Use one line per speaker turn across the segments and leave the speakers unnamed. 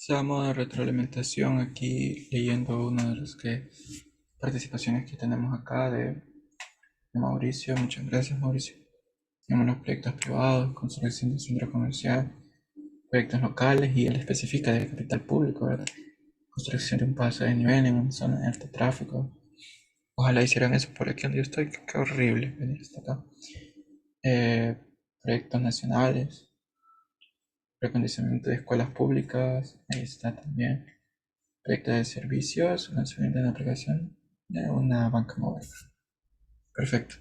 Estamos de retroalimentación aquí leyendo una de las participaciones que tenemos acá de Mauricio. Muchas gracias, Mauricio. Tenemos los proyectos privados, construcción de un centro comercial, proyectos locales y él especifica de capital público, ¿verdad? Construcción de un paso de nivel en una zona de alto tráfico. Ojalá hicieran eso por aquí donde yo estoy, qué horrible venir hasta acá. Eh, Proyectos nacionales, recondicionamiento de escuelas públicas, ahí está también. Proyecto de servicios, lanzamiento de una aplicación de una banca móvil. Perfecto.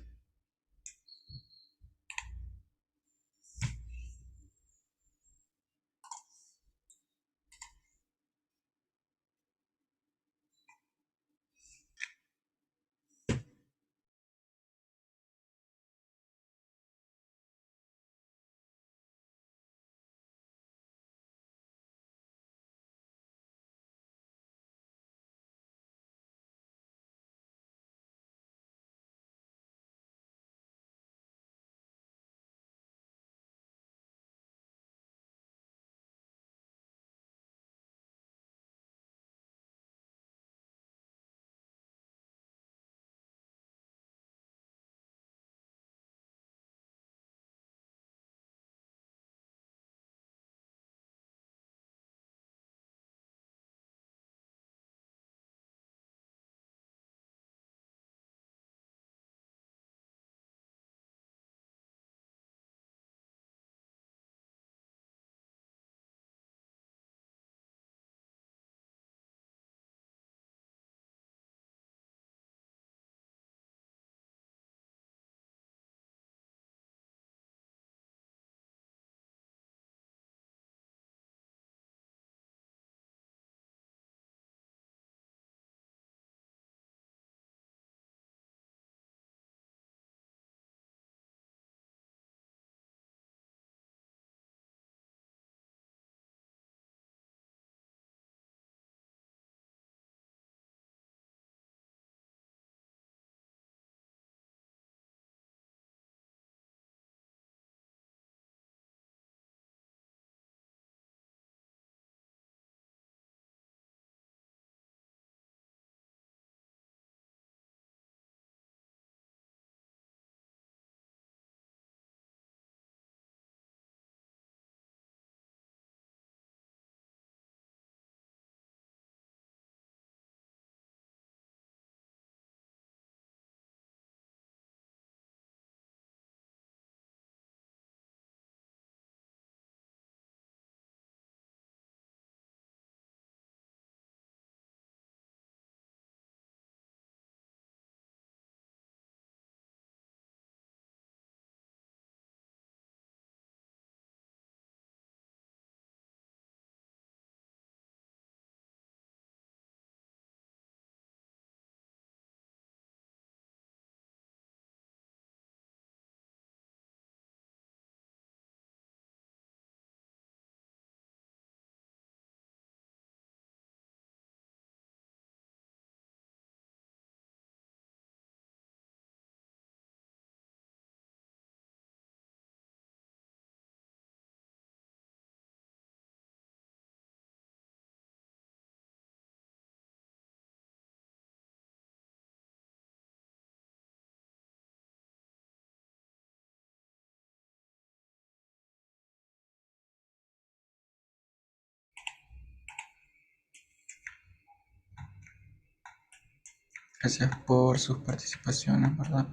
Gracias por sus participaciones, ¿verdad?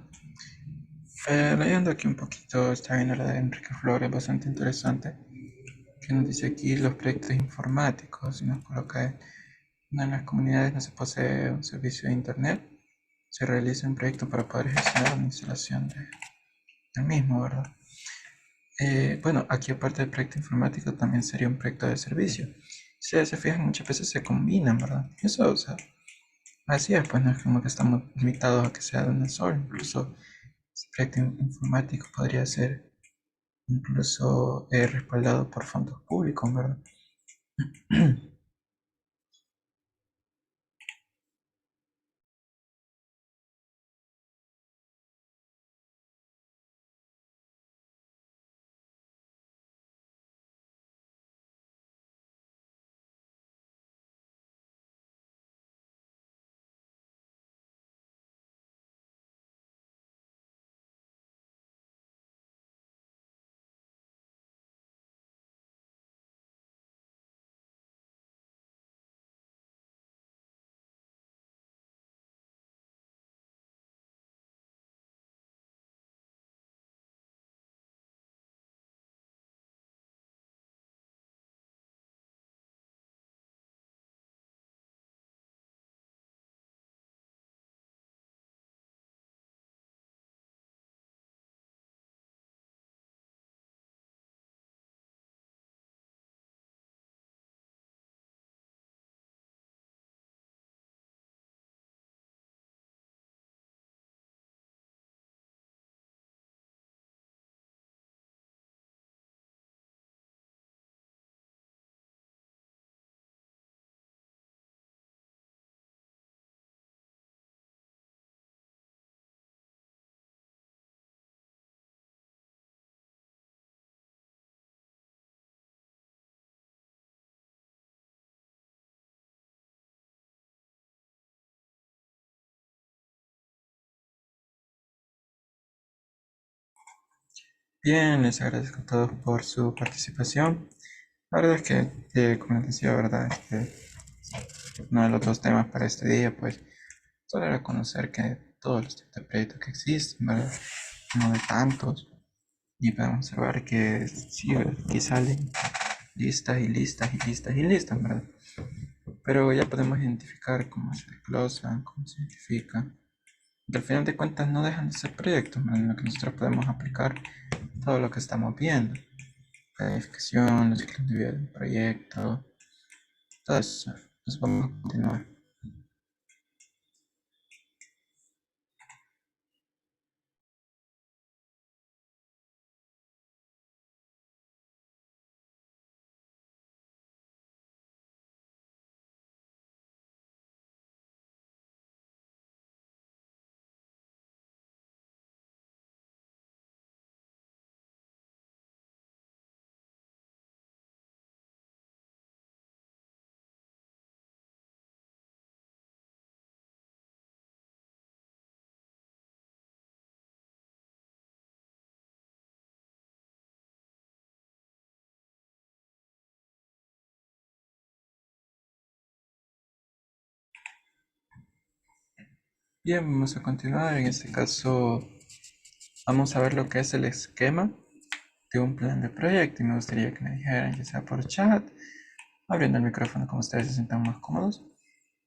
Leyendo aquí un poquito, está viendo la de Enrique Flores, bastante interesante, que nos dice aquí los proyectos informáticos, y nos coloca en las comunidades no se posee un servicio de internet, se realiza un proyecto para poder gestionar la instalación del mismo, ¿verdad? Bueno, aquí aparte del proyecto informático también sería un proyecto de servicio. Si se fijan, muchas veces se combinan, ¿verdad? Eso, o sea, así es, pues no es como que estamos limitados a que sea de una sola, incluso ese proyecto informático podría ser incluso respaldado por fondos públicos, ¿verdad? Bien, les agradezco a todos por su participación. La verdad es que, como les decía, ¿verdad? Uno de los dos temas para este día, pues, solo era conocer que todos los tipos de proyectos que existen, ¿verdad? No de tantos, y podemos observar que sí, aquí salen listas y listas y listas y listas, ¿verdad? Pero ya podemos identificar cómo se desglosan, cómo se identifican. Que al final de cuentas no dejan de ser proyectos, ¿verdad? En los que nosotros podemos aplicar todo lo que estamos viendo. Planificación, los ciclos de vida del proyecto, todo eso. Entonces vamos a continuar. Bien, vamos a continuar. En este caso, vamos a ver lo que es el esquema de un plan de proyecto. Y me gustaría que me dijeran, ya sea por chat, abriendo el micrófono como ustedes se sientan más cómodos,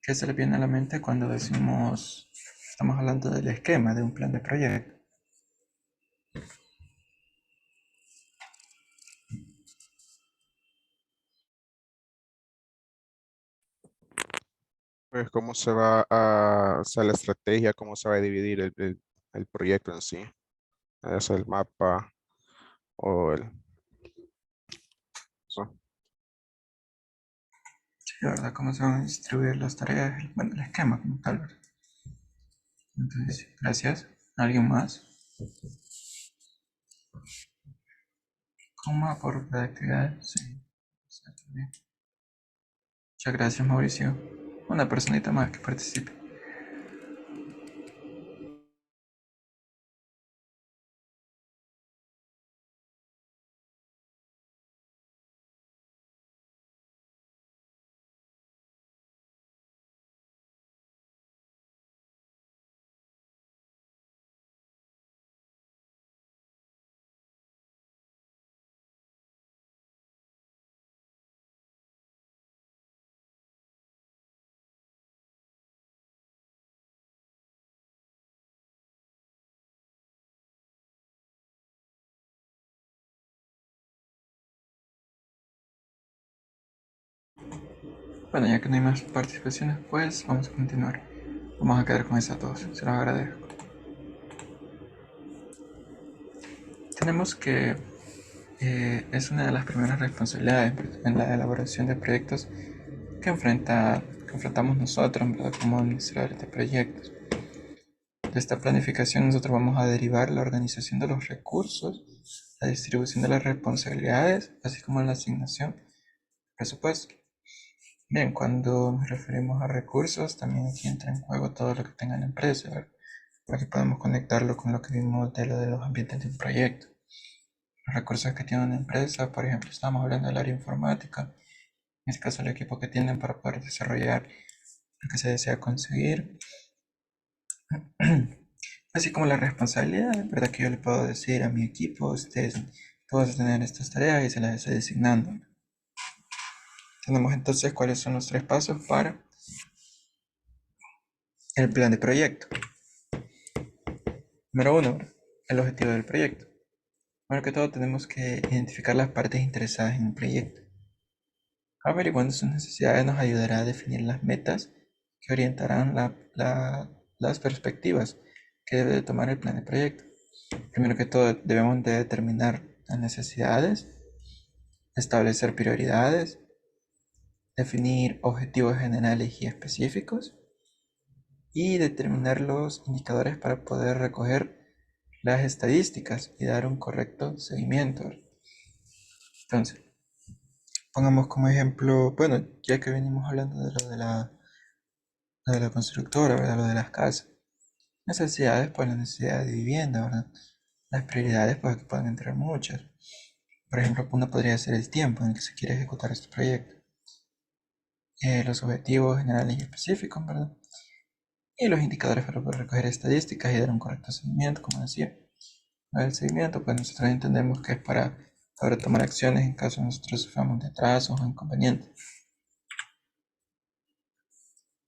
qué se les viene a la mente cuando decimos, estamos hablando del esquema de un plan de proyecto.
Pues cómo se va a hacer la estrategia, cómo se va a dividir el proyecto en sí. Es el mapa o el... eso.
Sí, ¿verdad? Cómo se van a distribuir las tareas, bueno, el esquema como tal, ¿verdad? Entonces, sí, gracias. ¿Alguien más? ¿Cómo por cada actividad? Sí. Exacto, bien. Muchas gracias, Mauricio. Una personita más que participe. Bueno, ya que no hay más participaciones, pues vamos a continuar. Vamos a quedar con esas dos, se los agradezco. Tenemos que es una de las primeras responsabilidades en la elaboración de proyectos que enfrentamos nosotros, ¿verdad? Como administradores de proyectos. De esta planificación nosotros vamos a derivar la organización de los recursos, la distribución de las responsabilidades, así como la asignación del presupuesto. Bien, cuando nos referimos a recursos, también aquí entra en juego todo lo que tenga la empresa, ¿verdad? Para que podamos conectarlo con lo que vimos de lo de los ambientes de un proyecto. Los recursos que tiene una empresa, por ejemplo, estamos hablando del área informática, en este caso el equipo que tienen para poder desarrollar lo que se desea conseguir, así como la responsabilidad, ¿verdad? Que yo le puedo decir a mi equipo, ustedes todos tener estas tareas y se las estoy designando. Tenemos entonces cuáles son los tres pasos para el plan de proyecto. Número uno, el objetivo del proyecto. Primero que todo tenemos que identificar las partes interesadas en el proyecto. Averiguando sus necesidades nos ayudará a definir las metas que orientarán las perspectivas que debe de tomar el plan de proyecto. Primero que todo debemos de determinar las necesidades, establecer prioridades, definir objetivos generales y específicos y determinar los indicadores para poder recoger las estadísticas y dar un correcto seguimiento. Entonces, pongamos como ejemplo, bueno, ya que venimos hablando de lo de la constructora, ¿verdad? Lo de las casas. Necesidades, pues la necesidad de vivienda, ¿verdad? Las prioridades, pues aquí pueden entrar muchas. Por ejemplo, una podría ser el tiempo en el que se quiere ejecutar este proyecto, los objetivos generales y específicos, ¿verdad? Y los indicadores para poder recoger estadísticas y dar un correcto seguimiento, como decía. El seguimiento, pues nosotros entendemos que es para poder tomar acciones en caso nosotros suframos de atrasos o inconvenientes.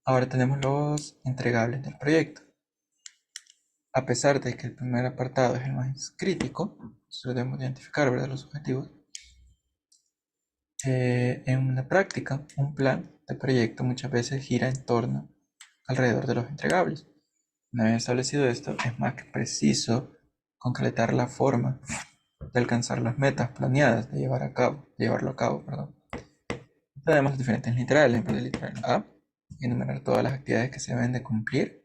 Ahora tenemos los entregables del proyecto. A pesar de que el primer apartado es el más crítico, nosotros debemos identificar, ¿verdad?, los objetivos. En la práctica, un plan de proyecto muchas veces gira en torno alrededor de los entregables. Una vez establecido esto, es más que preciso concretar la forma de alcanzar las metas planeadas de llevarlo a cabo, perdón. Tenemos los diferentes literales. Ejemplo de literal A, enumerar todas las actividades que se deben de cumplir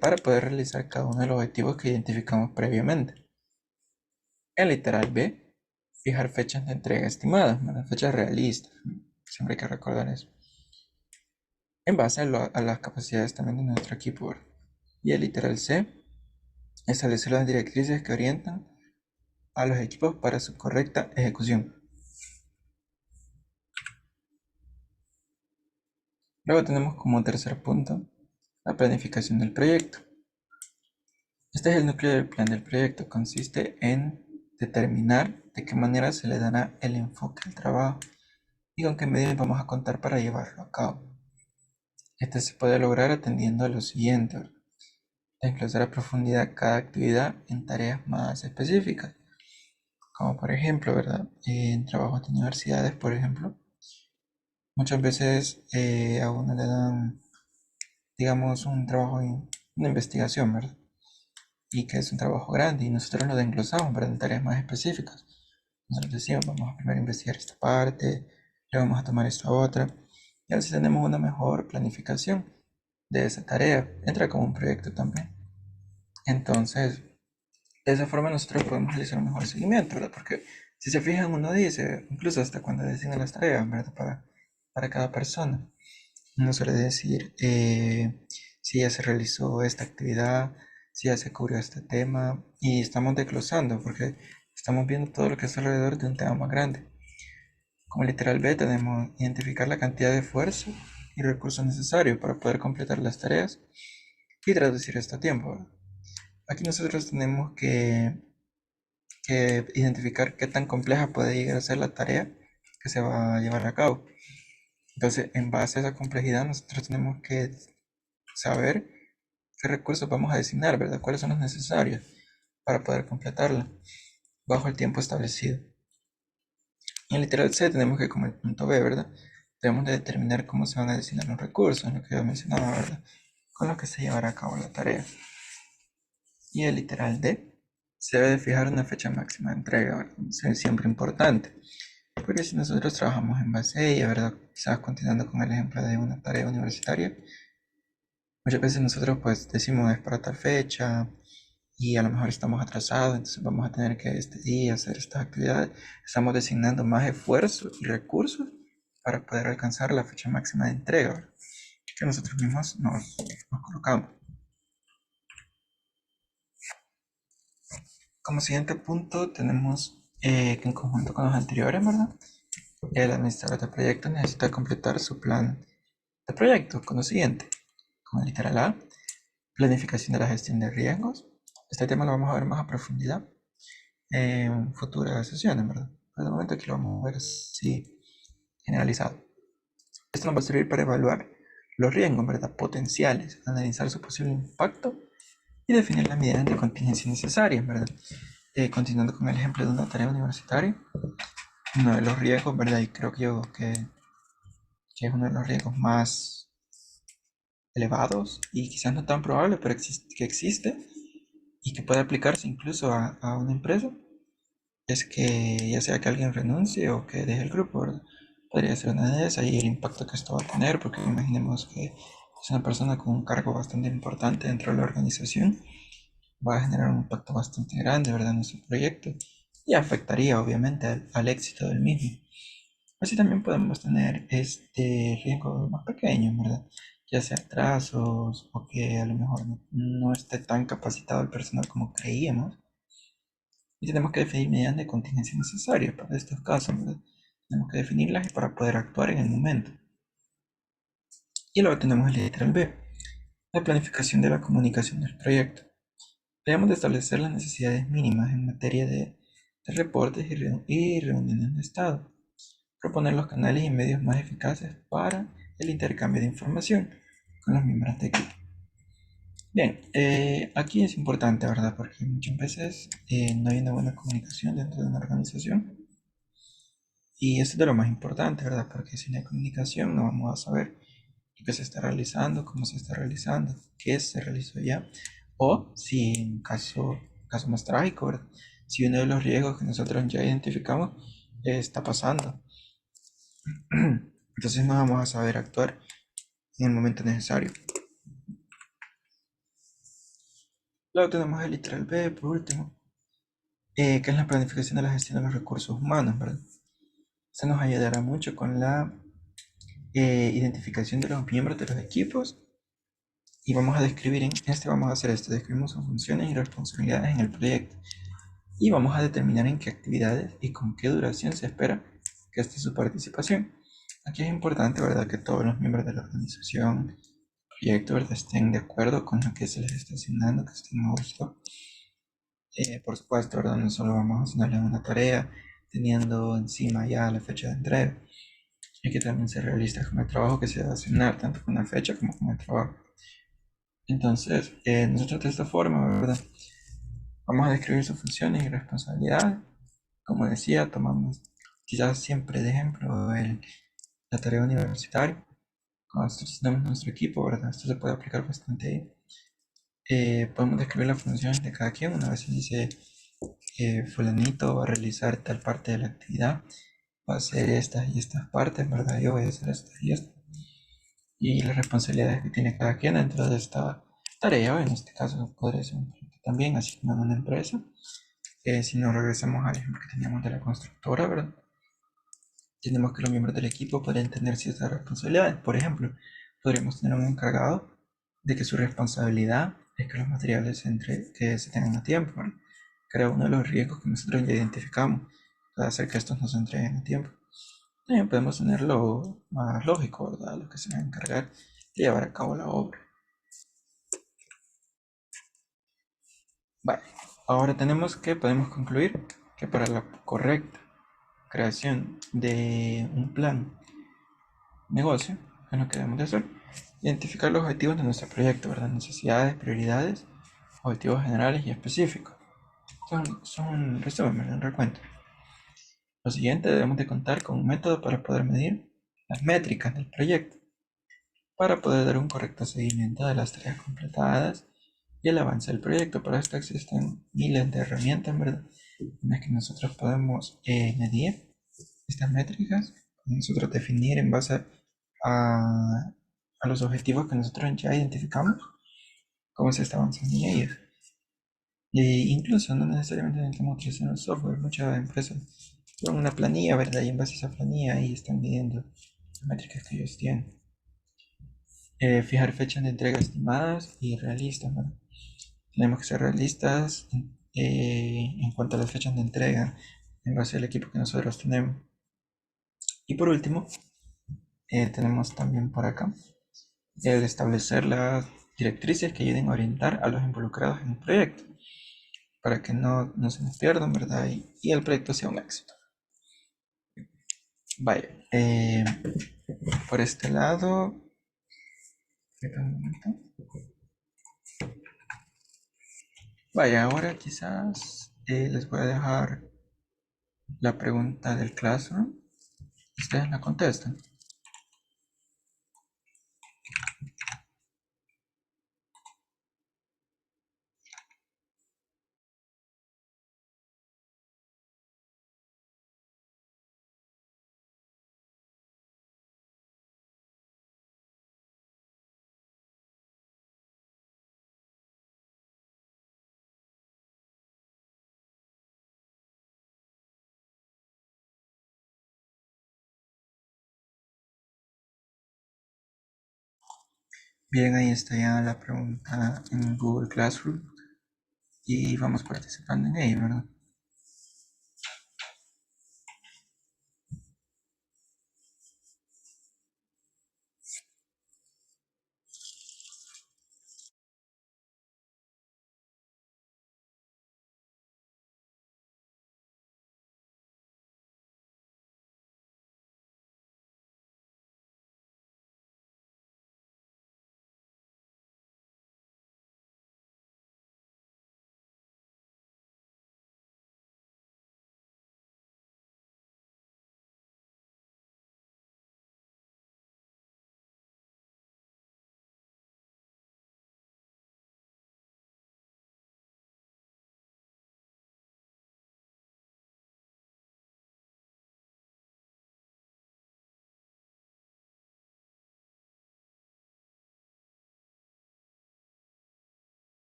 para poder realizar cada uno de los objetivos que identificamos previamente. El literal B, fijar fechas de entrega estimadas, fechas realistas. Siempre hay que recordar eso. En base a las capacidades también de nuestro equipo. Y el literal C, establecer las directrices que orientan a los equipos para su correcta ejecución. Luego tenemos como tercer punto la planificación del proyecto. Este es el núcleo del plan del proyecto. Consiste en determinar de qué manera se le dará el enfoque al trabajo y con qué medios vamos a contar para llevarlo a cabo. Este se puede lograr atendiendo a lo siguiente: desglosar a profundidad cada actividad en tareas más específicas, como por ejemplo, ¿verdad?, en trabajos de universidades, por ejemplo, muchas veces a uno le dan, digamos, un trabajo, una investigación, ¿verdad? Y que es un trabajo grande y nosotros lo desglosamos, ¿verdad?, en tareas más específicas. Nosotros decimos, vamos a primero investigar esta parte, luego vamos a tomar esta otra, y así tenemos una mejor planificación de esa tarea. Entra como un proyecto también. Entonces, de esa forma nosotros podemos realizar un mejor seguimiento, ¿verdad? Porque si se fijan, uno dice, incluso hasta cuando designa las tareas, ¿verdad?, para cada persona. Uno suele decir si ya se realizó esta actividad, si ya se cubrió este tema, y estamos desglosando porque estamos viendo todo lo que es alrededor de un tema más grande. Como literal B, tenemos identificar la cantidad de esfuerzo y recursos necesarios para poder completar las tareas y traducir esto a tiempo, ¿verdad? Aquí nosotros tenemos que identificar qué tan compleja puede llegar a ser la tarea que se va a llevar a cabo. Entonces, en base a esa complejidad, nosotros tenemos que saber qué recursos vamos a designar, ¿verdad? Cuáles son los necesarios para poder completarla bajo el tiempo establecido. Y en literal C tenemos que, como el punto B, ¿verdad?, debemos de determinar cómo se van a designar los recursos, lo que yo mencionaba, ¿verdad?, con lo que se llevará a cabo la tarea. Y el literal D, se debe de fijar una fecha máxima de entrega, ¿verdad? Es siempre importante, porque si nosotros trabajamos en base a ella, ¿verdad?, quizás continuando con el ejemplo de una tarea universitaria, muchas veces nosotros pues decimos es para tal fecha y a lo mejor estamos atrasados, entonces vamos a tener que este día hacer estas actividades. Estamos designando más esfuerzo y recursos para poder alcanzar la fecha máxima de entrega, ¿verdad?, que nosotros mismos nos colocamos. Como siguiente punto tenemos que en conjunto con los anteriores, ¿verdad?, el administrador de proyectos necesita completar su plan de proyecto con lo siguiente. Con el literal A, planificación de la gestión de riesgos. Este tema lo vamos a ver más a profundidad en futuras sesiones, ¿verdad? Por el momento aquí lo vamos a ver así generalizado. Esto nos va a servir para evaluar los riesgos, ¿verdad?, potenciales, analizar su posible impacto y definir las medidas de contingencia necesarias, ¿verdad? Continuando con el ejemplo de una tarea universitaria, uno de los riesgos, ¿verdad?, y creo que yo que es uno de los riesgos más elevados y quizás no tan probable, pero que existe y que puede aplicarse incluso a una empresa, es que ya sea que alguien renuncie o que deje el grupo, ¿verdad? Podría ser una de esas y el impacto que esto va a tener, porque imaginemos que es una persona con un cargo bastante importante dentro de la organización, va a generar un impacto bastante grande, ¿verdad?, en su proyecto y afectaría obviamente al éxito del mismo. Así también podemos tener este riesgo más pequeño, ¿verdad? ya sea atrasos o que a lo mejor no esté tan capacitado el personal como creíamos. Y tenemos que definir medidas de contingencia necesarias para estos casos, ¿verdad? Tenemos que definirlas para poder actuar en el momento. Y luego tenemos el literal B, la planificación de la comunicación del proyecto. Debemos de establecer las necesidades mínimas en materia de reportes y reuniones de estado. Proponer los canales y medios más eficaces para el intercambio de información con los miembros de equipo. Bien, aquí es importante, ¿verdad? Porque muchas veces no hay una buena comunicación dentro de una organización. Y esto es de lo más importante, ¿verdad? Porque sin la comunicación no vamos a saber lo que se está realizando, cómo se está realizando, qué se realizó ya. O si en caso más trágico, ¿verdad? Si uno de los riesgos que nosotros ya identificamos está pasando. Entonces no vamos a saber actuar en el momento necesario. Luego tenemos el literal B, por último, que es la planificación de la gestión de los recursos humanos, ¿verdad? Se nos ayudará mucho con la identificación de los miembros de los equipos y vamos a describir vamos a hacer esto, describimos sus funciones y responsabilidades en el proyecto y vamos a determinar en qué actividades y con qué duración se espera que esté su participación. Aquí es importante, ¿verdad?, que todos los miembros de la organización, proyecto, ¿verdad?, estén de acuerdo con lo que se les está asignando, que estén a gusto. Por supuesto, ¿verdad?, no solo vamos a asignarle una tarea teniendo encima ya la fecha de entrega, hay que también ser realistas con el trabajo que se va a asignar, tanto con la fecha como con el trabajo. Entonces, nosotros de esta forma, ¿verdad?, vamos a describir sus funciones y responsabilidades. Como decía, tomamos quizás siempre de ejemplo la tarea universitaria. Cuando nosotros tenemos nuestro equipo, ¿verdad? Esto se puede aplicar bastante ahí. Podemos describir las funciones de cada quien. Una vez se dice, fulanito va a realizar tal parte de la actividad, va a hacer estas y estas partes, ¿verdad? Yo voy a hacer estas y estas. Y las responsabilidades que tiene cada quien dentro de esta tarea, en este caso podría ser también, así como en una empresa. Si nos regresamos al ejemplo que teníamos de la constructora, ¿verdad? Tenemos que los miembros del equipo pueden tener ciertas responsabilidades. Por ejemplo, podríamos tener un encargado de que su responsabilidad es que los materiales que se tengan a tiempo, ¿verdad? Cada uno de los riesgos que nosotros ya identificamos puede hacer que estos no se entreguen a tiempo. También podemos tener lo más lógico, ¿verdad? Los que se van a encargar de llevar a cabo la obra. Vale, ahora podemos concluir que para la correcta creación de un plan negocio, es lo que debemos de hacer. Identificar los objetivos de nuestro proyecto, ¿verdad? Necesidades, prioridades, objetivos generales y específicos. Son un resumen, ¿verdad? Un recuento. Lo siguiente, debemos de contar con un método para poder medir las métricas del proyecto, para poder dar un correcto seguimiento de las tareas completadas y el avance del proyecto. Para esto existen miles de herramientas, ¿verdad?, en las que nosotros podemos medir estas métricas, nosotros definir en base a, a los objetivos que nosotros ya identificamos, cómo se está avanzando en ellos. Incluso no necesariamente necesitamos utilizar un software, muchas empresas tienen una planilla, ¿verdad? Y en base a esa planilla ahí están midiendo las métricas que ellos tienen. Fijar fechas de entrega estimadas y realistas, ¿verdad? Tenemos que ser realistas en cuanto a las fechas de entrega en base al equipo que nosotros tenemos. Y por último, tenemos también por acá el establecer las directrices que ayuden a orientar a los involucrados en el proyecto para que no se nos pierdan, ¿verdad? Y el proyecto sea un éxito. Vaya, por este lado, un momento. Vaya, ahora quizás les voy a dejar la pregunta del Classroom. Ustedes la contestan. Bien, ahí está ya la pregunta en Google Classroom y vamos participando en ella, ¿verdad?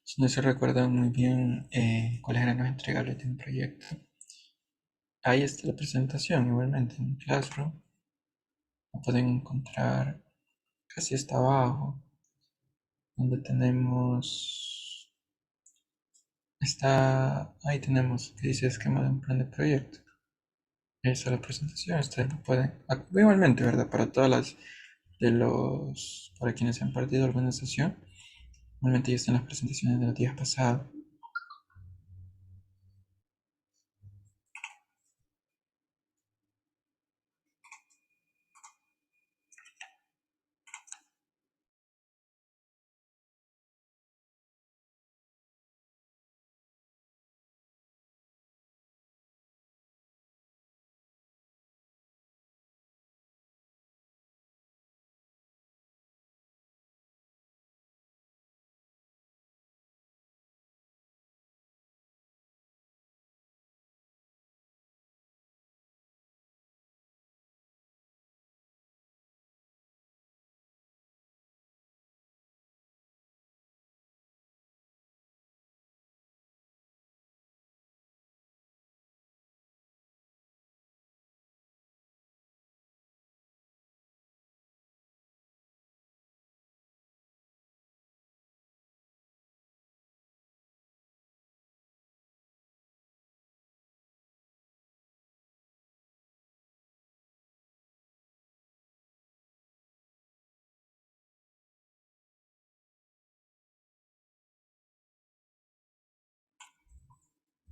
Si no se recuerdan muy bien cuáles eran los entregables de un proyecto, ahí está la presentación igualmente en Classroom. La pueden encontrar casi hasta abajo, donde tenemos, ahí tenemos que dice esquema de un plan de proyecto. Ahí está la presentación, ustedes lo pueden, igualmente, ¿verdad? Para todas las para quienes han partido alguna sesión, igualmente ya están las presentaciones de los días pasados.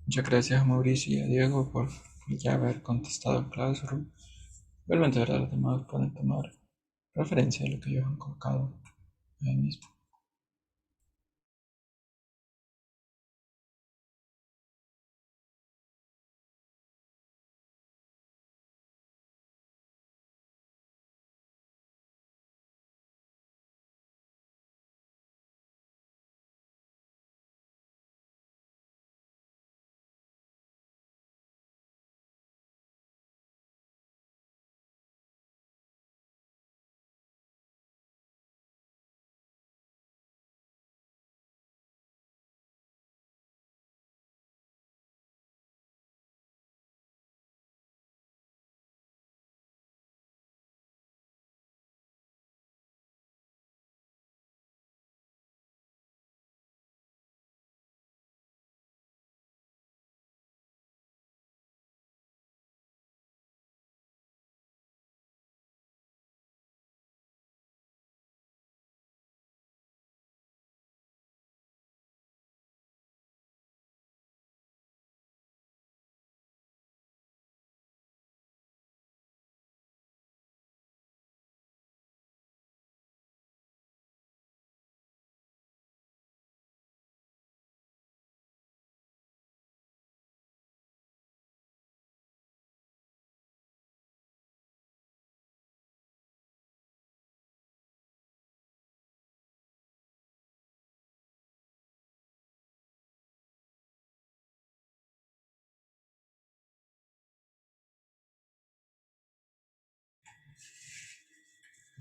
Muchas gracias Mauricio y a Diego por ya haber contestado el Classroom. Igualmente, ¿verdad? Los demás pueden tomar referencia de lo que ellos han colocado ahí mismo.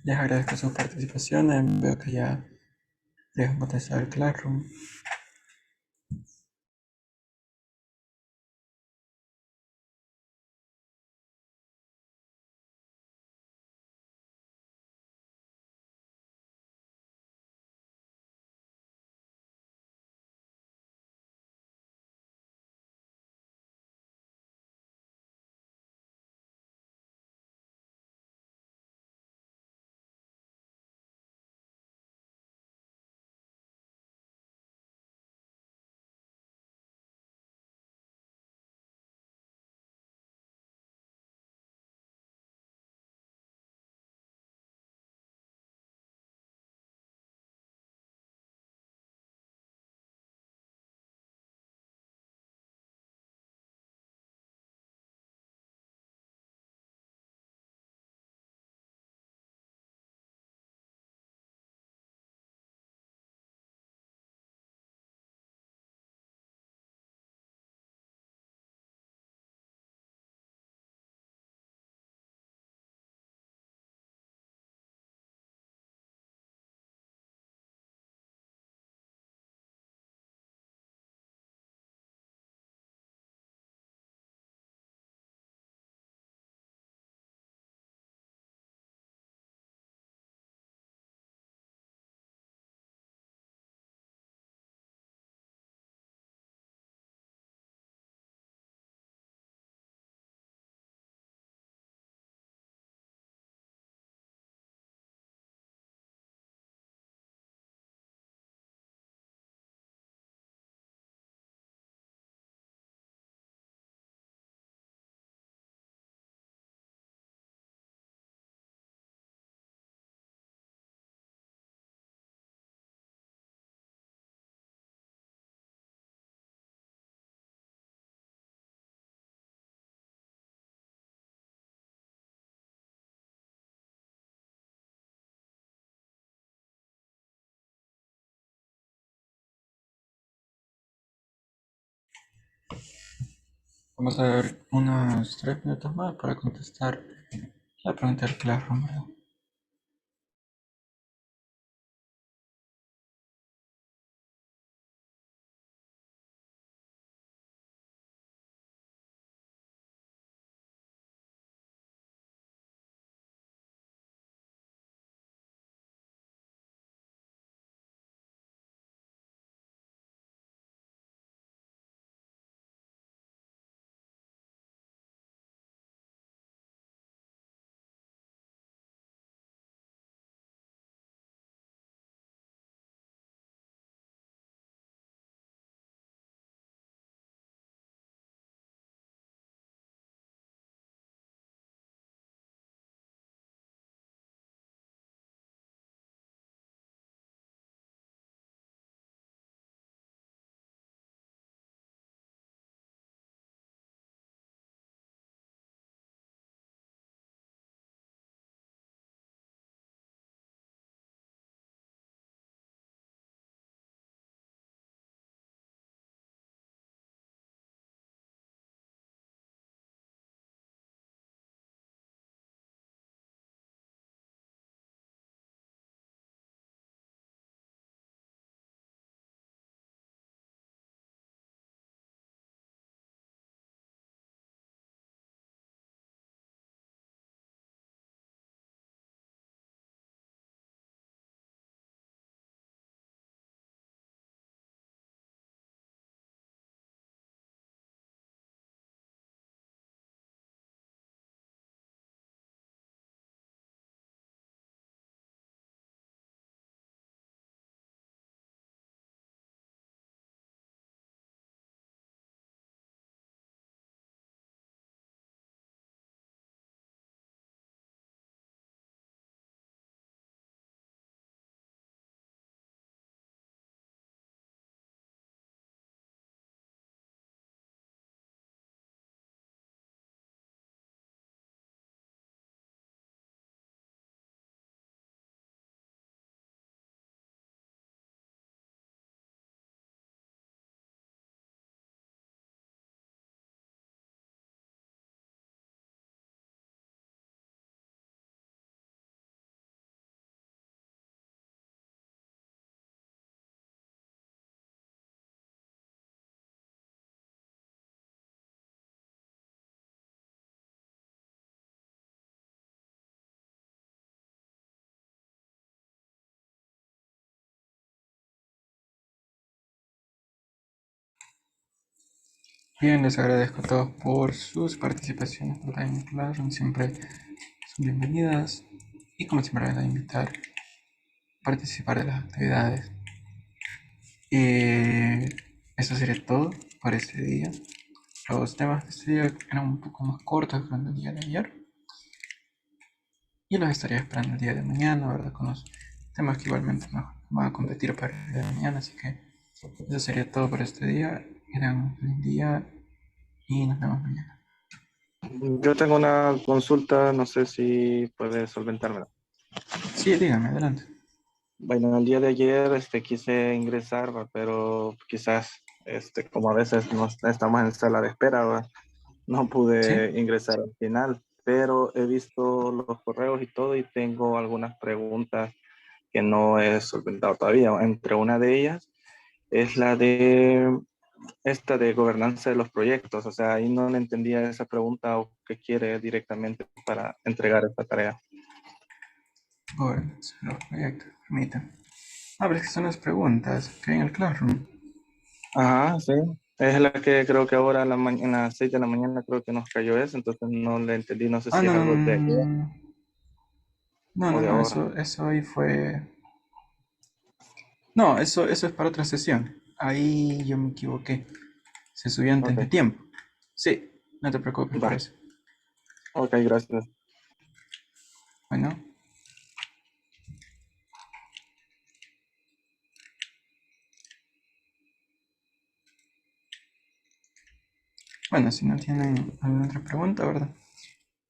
Les agradezco su participación. Veo que ya dejan contestar el Classroom. Vamos a ver unos 3 minutos más para contestar la pregunta del Classroom, ¿verdad? Bien, les agradezco a todos por sus participaciones por Time Classroom. Siempre son bienvenidas. Y como siempre, les voy a invitar a participar de las actividades. Eso sería todo por este día. Los temas de este día eran un poco más cortos que el día de ayer. Y los estaría esperando el día de mañana, ¿verdad? Con los temas que igualmente nos van a competir para el día de mañana. Así que eso sería todo por este día. Que tengan un feliz día y nos vemos mañana.
Yo tengo una consulta, no sé si puedes solventármela.
Sí, dígame, adelante.
Bueno, el día de ayer quise ingresar, ¿va? Pero quizás como a veces no estamos en sala de espera, ¿va? No pude
¿Sí?
ingresar al final, pero he visto los correos y todo y tengo algunas preguntas que no he solventado todavía. Entre una de ellas es la de esta de gobernanza de los proyectos. O sea, ahí no le entendía esa pregunta o qué quiere directamente para entregar esta tarea.
Gobernanza de los proyectos, permítanme. Pero es que son las preguntas que hay en el Classroom.
Ajá, sí. Es la que creo que ahora en las 6 de la mañana creo que nos cayó eso, entonces no le entendí, no sé
Ah,
si es
no, no,
algo
no,
de ayer
no, no. No,
o
no,
de
no,
ahora.
eso ahí fue. No, eso es para otra sesión. Ahí yo me equivoqué. Se subió antes de
Ok,
tiempo. Sí, no te preocupes por
va.
eso.
Ok, gracias.
Bueno, bueno, si no tienen alguna otra pregunta, ¿verdad?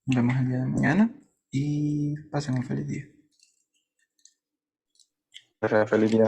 Nos vemos el día de mañana y pasen un feliz día.
Feliz día.